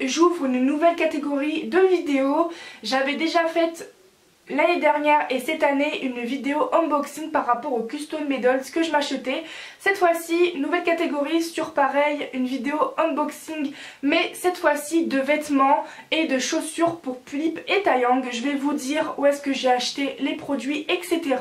j'ouvre une nouvelle catégorie de vidéos. J'avais déjà fait l'année dernière et cette année une vidéo unboxing par rapport aux custom medals que je m'achetais. Cette fois-ci, nouvelle catégorie sur pareil, une vidéo unboxing, mais cette fois-ci de vêtements et de chaussures pour Pulip et Taeyang. Je vais vous dire où est-ce que j'ai acheté les produits, etc.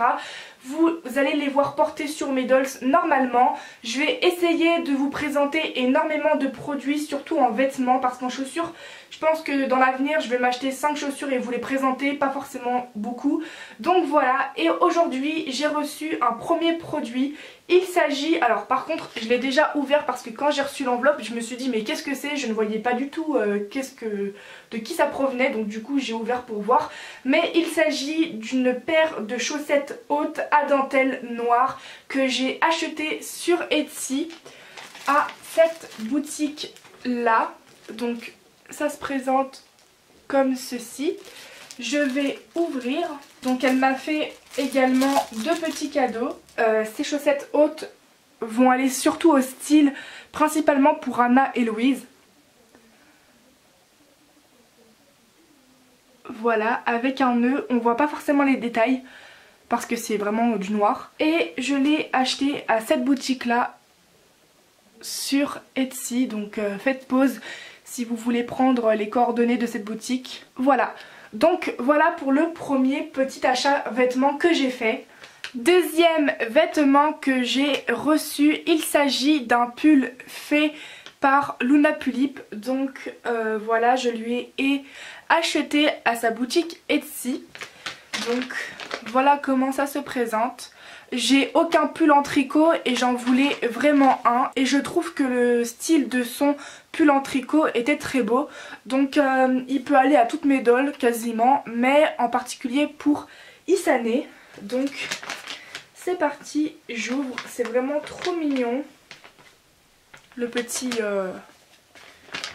Vous allez les voir porter sur mes dolls normalement. Je vais essayer de vous présenter énormément de produits, surtout en vêtements, parce qu'en chaussures, je pense que dans l'avenir, je vais m'acheter 5 chaussures et vous les présenter, pas forcément beaucoup. Donc voilà, et aujourd'hui, j'ai reçu un premier produit. Il s'agit, alors par contre, je l'ai déjà ouvert parce que quand j'ai reçu l'enveloppe, je me suis dit mais qu'est-ce que c'est? Je ne voyais pas du tout de qui ça provenait, donc du coup j'ai ouvert pour voir. Mais il s'agit d'une paire de chaussettes hautes à dentelle noire que j'ai acheté sur Etsy à cette boutique là. Donc ça se présente comme ceci. Je vais ouvrir. Donc elle m'a fait également 2 petits cadeaux. Ces chaussettes hautes vont aller surtout au style, principalement pour Anna et Louise. Voilà, avec un nœud. On voit pas forcément les détails parce que c'est vraiment du noir. Et je l'ai acheté à cette boutique là sur Etsy. Donc faites pause si vous voulez prendre les coordonnées de cette boutique. Voilà. Donc voilà pour le premier petit achat vêtements que j'ai fait. Deuxième vêtement que j'ai reçu, il s'agit d'un pull fait par Luna Pulip. Donc voilà, je lui ai acheté à sa boutique Etsy. Donc voilà comment ça se présente. J'ai aucun pull en tricot et j'en voulais vraiment un. Et je trouve que le style de son pull en tricot était très beau. Donc il peut aller à toutes mes dolls quasiment. Mais en particulier pour Isane. Donc c'est parti, j'ouvre. C'est vraiment trop mignon. Le petit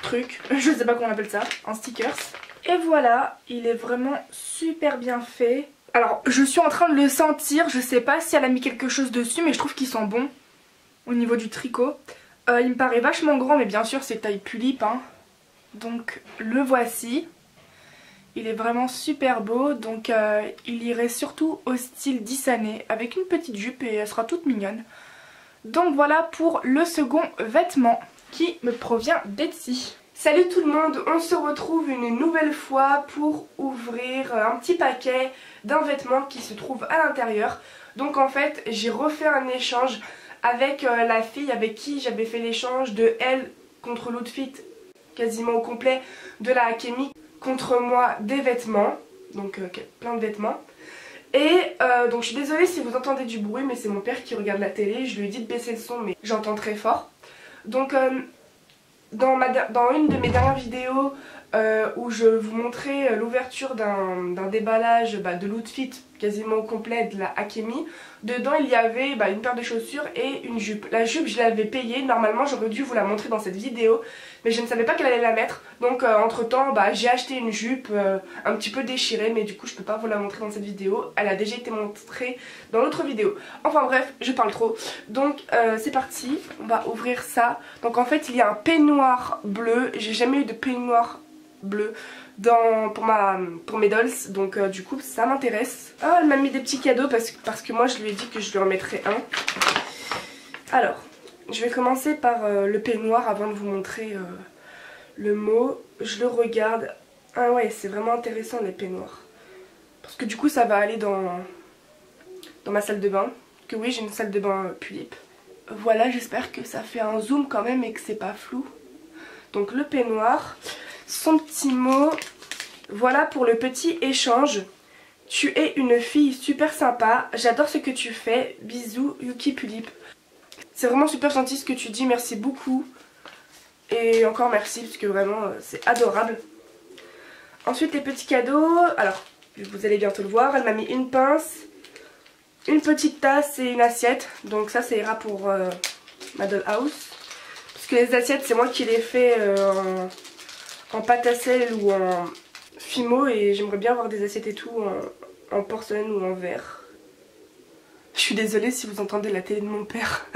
truc, je sais pas comment on appelle ça, un stickers. Et voilà, il est vraiment super bien fait. Alors je suis en train de le sentir, je sais pas si elle a mis quelque chose dessus, mais je trouve qu'il sent bon au niveau du tricot. Il me paraît vachement grand, mais bien sûr c'est taille Pulip, hein. Donc le voici. Il est vraiment super beau, donc il irait surtout au style d'Isane avec une petite jupe et elle sera toute mignonne. Donc voilà pour le second vêtement qui me provient d'Etsy. Salut tout le monde, on se retrouve une nouvelle fois pour ouvrir un petit paquet d'un vêtement qui se trouve à l'intérieur. Donc en fait j'ai refait un échange avec la fille avec qui j'avais fait l'échange de elle contre l'outfit quasiment au complet de la Akemi, contre moi des vêtements, donc plein de vêtements. Et donc je suis désolée si vous entendez du bruit, mais c'est mon père qui regarde la télé, je lui ai dit de baisser le son mais j'entends très fort. Donc dans une de mes dernières vidéos où je vous montrais l'ouverture d'un déballage de l'outfit quasiment au complet de la Akemi, dedans il y avait une paire de chaussures et une jupe. La jupe je l'avais payée, normalement j'aurais dû vous la montrer dans cette vidéo, mais je ne savais pas qu'elle allait la mettre. Donc entre temps j'ai acheté une jupe un petit peu déchirée, mais du coup je peux pas vous la montrer dans cette vidéo. Elle a déjà été montrée dans l'autre vidéo. Enfin bref, je parle trop. Donc c'est parti, on va ouvrir ça. Donc en fait il y a un peignoir bleu. J'ai jamais eu de peignoir bleu pour mes dolls, donc du coup ça m'intéresse. Ah, elle m'a mis des petits cadeaux parce que moi je lui ai dit que je lui en mettrais un. Alors je vais commencer par le peignoir avant de vous montrer le mot. Je le regarde. Ah ouais, c'est vraiment intéressant les peignoirs, parce que du coup ça va aller dans ma salle de bain. Que oui, j'ai une salle de bain Pulip. Voilà, j'espère que ça fait un zoom quand même et que c'est pas flou. Donc le peignoir, son petit mot. Voilà pour le petit échange. Tu es une fille super sympa, j'adore ce que tu fais, bisous Yuki Pulip. C'est vraiment super gentil ce que tu dis, merci beaucoup. Et encore merci parce que vraiment c'est adorable. Ensuite les petits cadeaux, alors vous allez bientôt le voir, elle m'a mis une pince, une petite tasse et une assiette. Donc ça ira pour ma dollhouse. Parce que les assiettes c'est moi qui les fais en pâte à sel ou en Fimo, et j'aimerais bien avoir des assiettes et tout en porcelaine ou en verre. Je suis désolée si vous entendez la télé de mon père.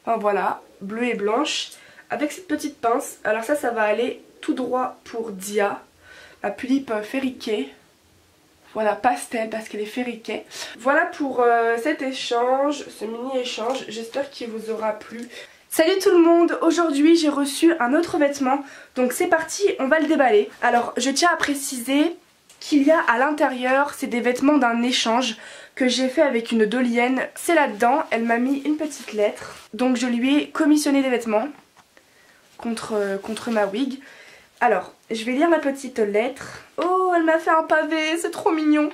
Enfin voilà, bleue et blanche avec cette petite pince. Alors ça va aller tout droit pour Dia, ma Pulip Fairy-Kay. Voilà, pastel parce qu'elle est Fairy-Kay. Voilà pour cet échange, ce mini échange, j'espère qu'il vous aura plu. Salut tout le monde, aujourd'hui j'ai reçu un autre vêtement, donc c'est parti, on va le déballer. Alors je tiens à préciser qu'il y a à l'intérieur, c'est des vêtements d'un échange que j'ai fait avec une dolienne. C'est là-dedans, elle m'a mis une petite lettre, donc je lui ai commissionné des vêtements contre ma wig. Alors, je vais lire la petite lettre. Oh, elle m'a fait un pavé, c'est trop mignon.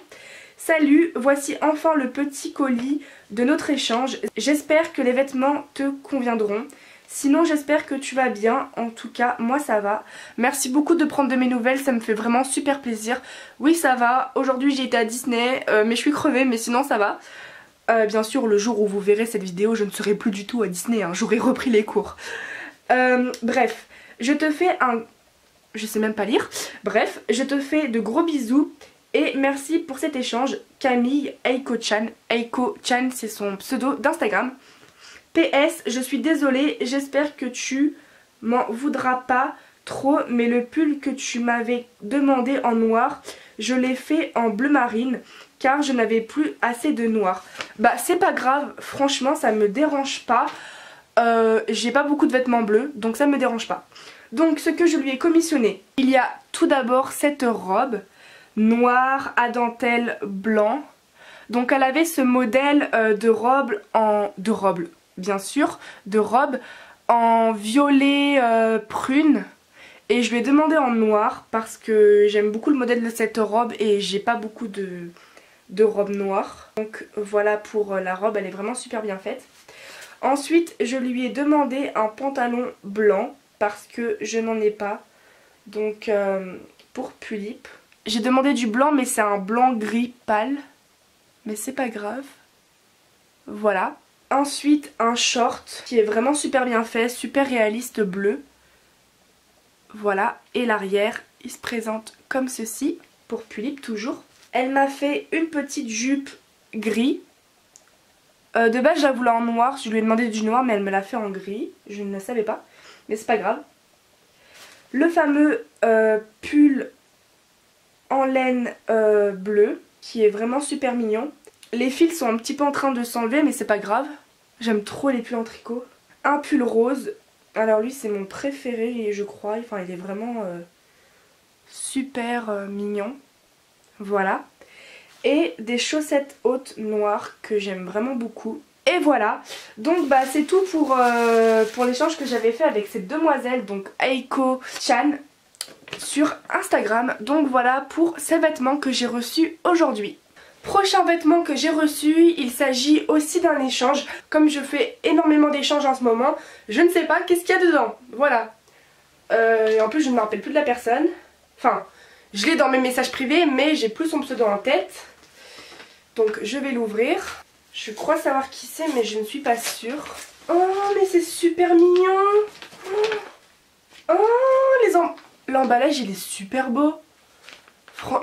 Salut, voici enfin le petit colis de notre échange. J'espère que les vêtements te conviendront. Sinon, j'espère que tu vas bien. En tout cas, moi ça va. Merci beaucoup de prendre de mes nouvelles, ça me fait vraiment super plaisir. Oui, ça va. Aujourd'hui, j'ai été à Disney, mais je suis crevée, mais sinon ça va. Bien sûr, le jour où vous verrez cette vidéo, je ne serai plus du tout à Disney, hein. J'aurai repris les cours. Bref, je te fais un... Je sais même pas lire. Bref, je te fais de gros bisous. Et merci pour cet échange, Camille Eiko-chan. Eiko-chan, c'est son pseudo d'Instagram. PS, je suis désolée, j'espère que tu m'en voudras pas trop, mais le pull que tu m'avais demandé en noir, je l'ai fait en bleu marine, car je n'avais plus assez de noir. Bah c'est pas grave, franchement ça me dérange pas. J'ai pas beaucoup de vêtements bleus, donc ça me dérange pas. Donc ce que je lui ai commissionné, il y a tout d'abord cette robe noire à dentelle blanc. Donc elle avait ce modèle de robe bien sûr, de robe en violet prune. Et je lui ai demandé en noir parce que j'aime beaucoup le modèle de cette robe et j'ai pas beaucoup de robe noire. Donc voilà pour la robe, elle est vraiment super bien faite. Ensuite je lui ai demandé un pantalon blanc parce que je n'en ai pas. Donc pour Pulip. J'ai demandé du blanc mais c'est un blanc gris pâle. Mais c'est pas grave. Voilà. Ensuite un short qui est vraiment super bien fait, super réaliste bleu. Voilà. Et l'arrière il se présente comme ceci. Pour Pulip toujours. Elle m'a fait une petite jupe gris. De base je la voulais en noir, je lui ai demandé du noir mais elle me l'a fait en gris. Je ne le savais pas. Mais c'est pas grave. Le fameux pull en laine bleue qui est vraiment super mignon. Les fils sont un petit peu en train de s'enlever mais c'est pas grave. J'aime trop les pulls en tricot. Un pull rose. Alors lui c'est mon préféré je crois. Enfin il est vraiment super mignon. Voilà. Et des chaussettes hautes noires que j'aime vraiment beaucoup. Et voilà, donc bah c'est tout pour l'échange que j'avais fait avec cette demoiselle, donc Eiko-chan, sur Instagram. Donc voilà pour ces vêtements que j'ai reçus aujourd'hui. Prochain vêtement que j'ai reçu, il s'agit aussi d'un échange. Comme je fais énormément d'échanges en ce moment, je ne sais pas qu'est-ce qu'il y a dedans. Voilà. Et en plus je ne me rappelle plus de la personne. Enfin, je l'ai dans mes messages privés mais j'ai plus son pseudo en tête. Donc je vais l'ouvrir. Je crois savoir qui c'est mais je ne suis pas sûre. Oh mais c'est super mignon. Oh l'emballage il est super beau.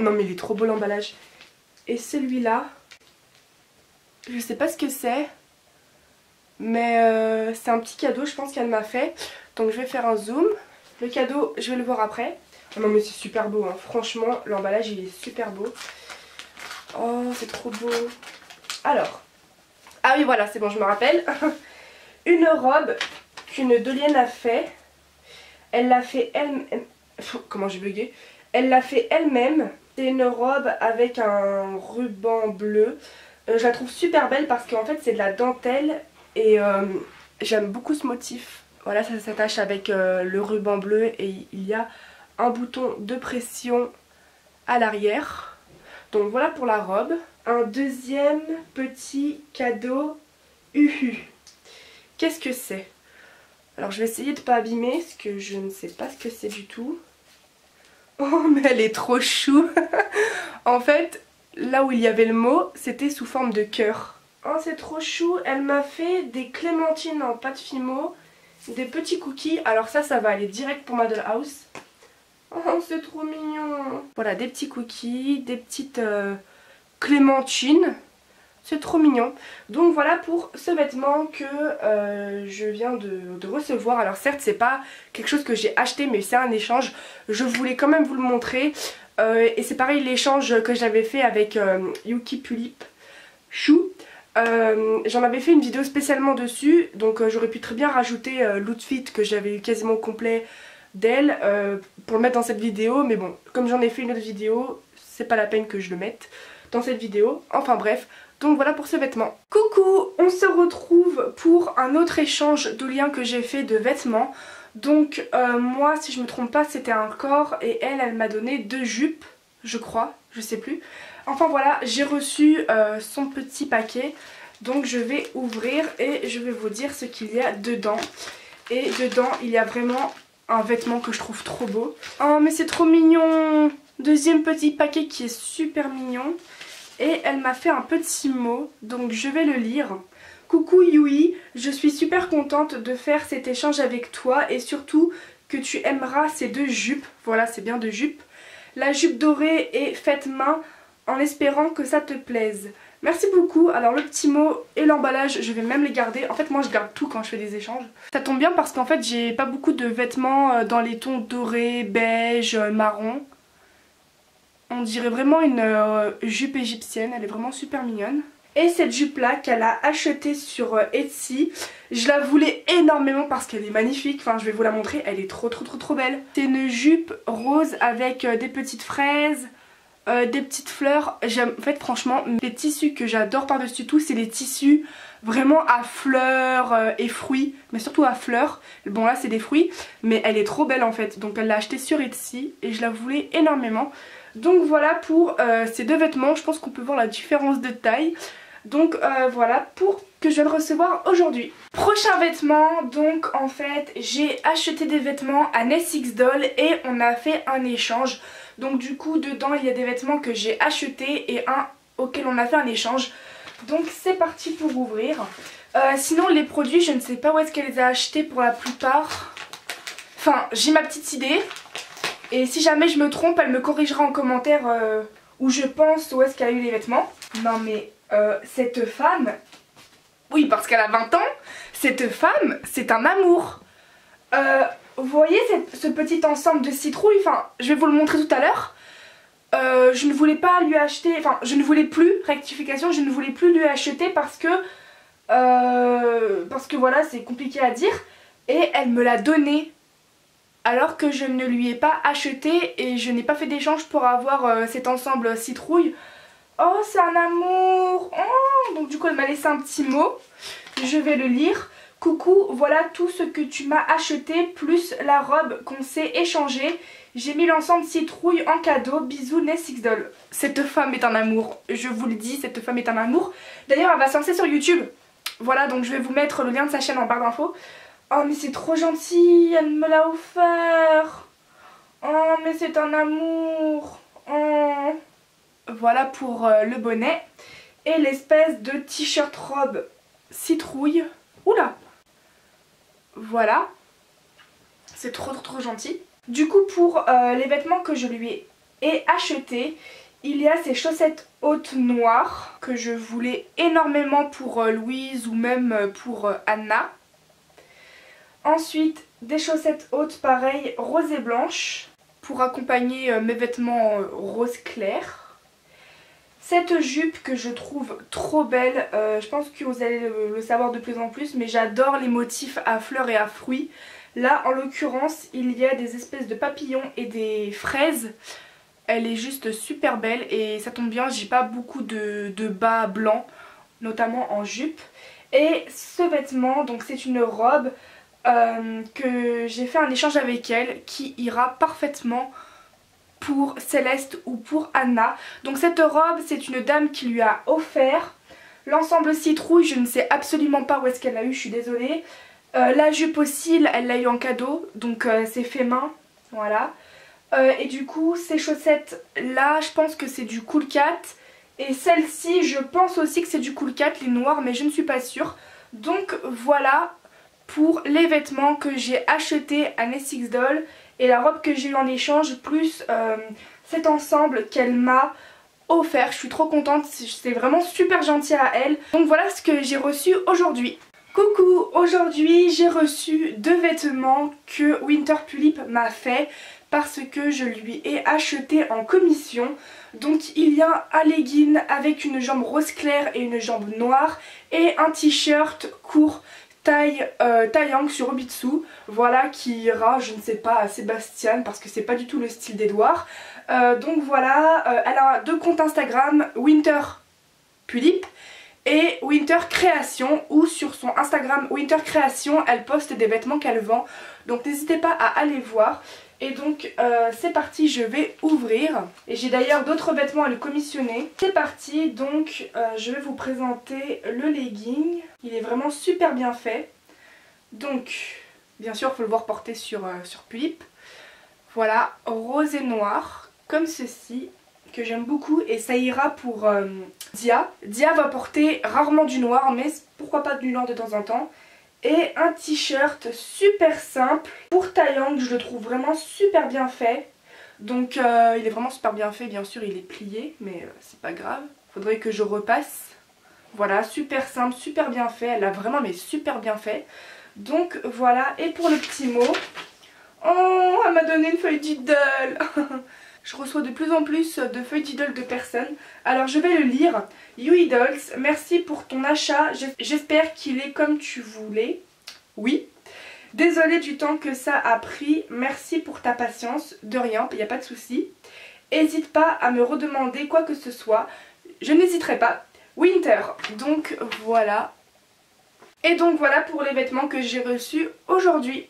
Non mais il est trop beau l'emballage. Et celui-là, je sais pas ce que c'est. Mais c'est un petit cadeau je pense qu'elle m'a fait. Donc je vais faire un zoom. Le cadeau je vais le voir après. Oh non mais c'est super beau hein. Franchement l'emballage il est super beau. Oh c'est trop beau. Alors. Ah oui voilà c'est bon je me rappelle. Une robe qu'une dolienne a fait. Elle l'a fait elle-même. Comment j'ai bugué. Elle l'a fait elle-même. C'est une robe avec un ruban bleu. Je la trouve super belle parce qu'en fait c'est de la dentelle. Et j'aime beaucoup ce motif. Voilà ça s'attache avec le ruban bleu. Et il y a un bouton de pression à l'arrière. Donc voilà pour la robe. Un deuxième petit cadeau Uhu. Qu'est-ce que c'est? Alors je vais essayer de pas abîmer parce que je ne sais pas ce que c'est du tout. Oh mais elle est trop chou. En fait là où il y avait le mot c'était sous forme de cœur. Oh c'est trop chou. Elle m'a fait des clémentines en pâte fimo. Des petits cookies. Alors ça va aller direct pour ma dollhouse. Oh c'est trop mignon. Voilà des petits cookies. Des petites clémentines. C'est trop mignon. Donc voilà pour ce vêtement que je viens de recevoir. Alors certes c'est pas quelque chose que j'ai acheté mais c'est un échange. Je voulais quand même vous le montrer. Et c'est pareil l'échange que j'avais fait avec Yuki Pulip Chou. J'en avais fait une vidéo spécialement dessus. Donc j'aurais pu très bien rajouter l'outfit que j'avais eu quasiment complet d'elle pour le mettre dans cette vidéo. Mais bon, comme j'en ai fait une autre vidéo, c'est pas la peine que je le mette dans cette vidéo. Enfin bref. Donc voilà pour ce vêtement. Coucou, on se retrouve pour un autre échange de liens que j'ai fait de vêtements. Donc moi si je me trompe pas c'était un corps et elle m'a donné 2 jupes je crois, je sais plus. Enfin voilà, j'ai reçu son petit paquet. Donc je vais ouvrir et je vais vous dire ce qu'il y a dedans. Et dedans il y a vraiment un vêtement que je trouve trop beau. Oh mais c'est trop mignon. Deuxième petit paquet qui est super mignon. Et elle m'a fait un petit mot, donc je vais le lire. Coucou Yui, je suis super contente de faire cet échange avec toi et surtout que tu aimeras ces 2 jupes. Voilà, c'est bien 2 jupes. La jupe dorée est faite main en espérant que ça te plaise. Merci beaucoup. Alors le petit mot et l'emballage, je vais même les garder. En fait moi je garde tout quand je fais des échanges. Ça tombe bien parce qu'en fait j'ai pas beaucoup de vêtements dans les tons doré, beige, marron. On dirait vraiment une jupe égyptienne, elle est vraiment super mignonne. Et cette jupe là qu'elle a achetée sur Etsy, je la voulais énormément parce qu'elle est magnifique, enfin je vais vous la montrer, elle est trop belle. C'est une jupe rose avec des petites fraises, des petites fleurs. J'aime, en fait franchement, les tissus que j'adore par-dessus tout, c'est les tissus vraiment à fleurs et fruits, mais surtout à fleurs. Bon là c'est des fruits, mais elle est trop belle en fait, donc elle l'a achetée sur Etsy et je la voulais énormément. Donc voilà pour ces 2 vêtements, je pense qu'on peut voir la différence de taille. Donc voilà pour que je viens de recevoir aujourd'hui. Prochain vêtement, donc en fait j'ai acheté des vêtements à NessXDoll et on a fait un échange. Donc du coup dedans il y a des vêtements que j'ai achetés et un auquel on a fait un échange. Donc c'est parti pour ouvrir. Sinon les produits je ne sais pas où est-ce qu'elle les a achetés pour la plupart. Enfin j'ai ma petite idée. Et si jamais je me trompe, elle me corrigera en commentaire où je pense où est-ce qu'elle a eu les vêtements. Non mais cette femme, oui parce qu'elle a 20 ans, cette femme c'est un amour. Vous voyez ce petit ensemble de citrouilles, enfin je vais vous le montrer tout à l'heure. Je ne voulais pas lui acheter, enfin je ne voulais plus, rectification, je ne voulais plus lui acheter parce que voilà c'est compliqué à dire. Et elle me l'a donné. Alors que je ne lui ai pas acheté et je n'ai pas fait d'échange pour avoir cet ensemble citrouille. Oh c'est un amour. Oh, donc du coup elle m'a laissé un petit mot. Je vais le lire. Coucou, voilà tout ce que tu m'as acheté plus la robe qu'on s'est échangée. J'ai mis l'ensemble citrouille en cadeau. Bisous NessXDoll. Cette femme est un amour. Je vous le dis, cette femme est un amour. D'ailleurs elle va se lancer sur YouTube. Voilà donc je vais vous mettre le lien de sa chaîne en barre d'infos. Oh mais c'est trop gentil, elle me l'a offert. Oh mais c'est un amour. Oh. Voilà pour le bonnet. Et l'espèce de t-shirt robe citrouille. Oula. Voilà. C'est trop gentil. Du coup pour les vêtements que je lui ai achetés, il y a ces chaussettes hautes noires que je voulais énormément pour Louise ou même pour Anna. Ensuite, des chaussettes hautes pareil, rose et blanche, pour accompagner mes vêtements rose clair. Cette jupe que je trouve trop belle, je pense que vous allez le savoir de plus en plus, mais j'adore les motifs à fleurs et à fruits. Là, en l'occurrence, il y a des espèces de papillons et des fraises. Elle est juste super belle et ça tombe bien, j'ai pas beaucoup de bas blancs, notamment en jupe. Et ce vêtement, donc c'est une robe que j'ai fait un échange avec elle qui ira parfaitement pour Céleste ou pour Anna. Donc cette robe c'est une dame qui lui a offert. L'ensemble citrouille je ne sais absolument pas où est-ce qu'elle l'a eu, je suis désolée. La jupe aussi elle l'a eu en cadeau, donc c'est fait main, voilà. Et du coup ces chaussettes là je pense que c'est du Cool Cat. Et celle-ci je pense aussi que c'est du Cool Cat, les noirs, mais je ne suis pas sûre. Donc voilà pour les vêtements que j'ai achetés à NessXDoll et la robe que j'ai eu en échange plus cet ensemble qu'elle m'a offert. Je suis trop contente, c'est vraiment super gentil à elle. Donc voilà ce que j'ai reçu aujourd'hui. Coucou, aujourd'hui j'ai reçu 2 vêtements que Winter Tulip m'a fait parce que je lui ai acheté en commission. Donc il y a un legging avec une jambe rose clair et une jambe noire et un t-shirt court taille taillang sur Obitsu, voilà, qui ira, je ne sais pas, à Sébastien parce que c'est pas du tout le style d'Edouard. Donc voilà, elle a 2 comptes Instagram, Winter Tulip et Winter Création, où sur son Instagram Winter Création elle poste des vêtements qu'elle vend, donc n'hésitez pas à aller voir. Et donc c'est parti, je vais ouvrir. Et j'ai d'ailleurs d'autres vêtements à le commissionner. C'est parti, donc je vais vous présenter le legging. Il est vraiment super bien fait. Donc bien sûr il faut le voir porté sur Tulip. Voilà, rose et noir, comme ceci, que j'aime beaucoup. Et ça ira pour Dia. Dia va porter rarement du noir, mais pourquoi pas du noir de temps en temps. Et un t-shirt super simple pour taillang, je le trouve vraiment super bien fait. Donc il est vraiment super bien fait, bien sûr il est plié, mais c'est pas grave. Faudrait que je repasse. Voilà, super simple, super bien fait, elle a vraiment mais super bien fait. Donc voilà, et pour le petit mot, oh, elle m'a donné une feuille d'idole. Je reçois de plus en plus de feuilles d'idoles de personnes. Alors je vais le lire. You Idols, merci pour ton achat. J'espère qu'il est comme tu voulais. Oui. Désolée du temps que ça a pris. Merci pour ta patience. De rien, il n'y a pas de souci. N'hésite pas à me redemander quoi que ce soit. Je n'hésiterai pas. Winter. Donc voilà. Et donc voilà pour les vêtements que j'ai reçus aujourd'hui.